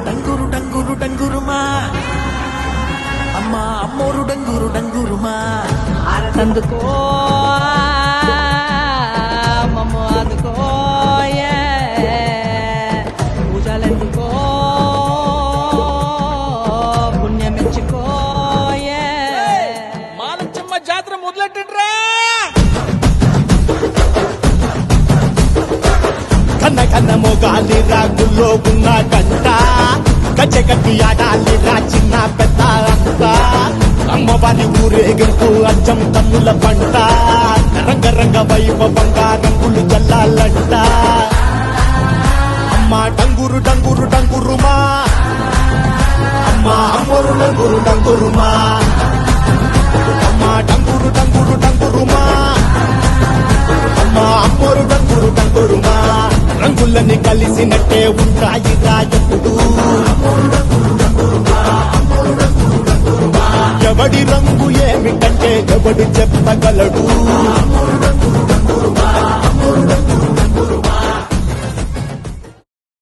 డంగురు డంగురు డంగురుమా అమ్మ అమ్మోరు డంగురు డంగురుమా అందుకో మమ్మ అందుకో పూజలెందుకో పుణ్యమెచ్చుకో మాలచ్చమ్మ జాతర మొదలెట్టండ్రా కన్న కన్న మోగాలి రాగుల్లో ఉన్న గంట గజ్జె కట్టి ఆడాలి రా చిన్న పెద్ద అంతా అమ్మవారి ఊరేగింపు అచ్చం తమ్ముల పంట రంగరంగ వైభవంగా రంగులు జల్లాలంట అమ్మ డంగురు డంగురు డంగురుమా అమ్మ అమ్మోరు డంగురు డంగురుమా అమ్మ డంగురు డంగురు డంగురుమా అమ్మ అమ్మోరు డంగురు డంగురుమా రంగులని కలిసినట్టే ఉంటాయి రాజపుడు ఎవడి రంగు ఏమిటంటే ఎవడు చెప్పగలడు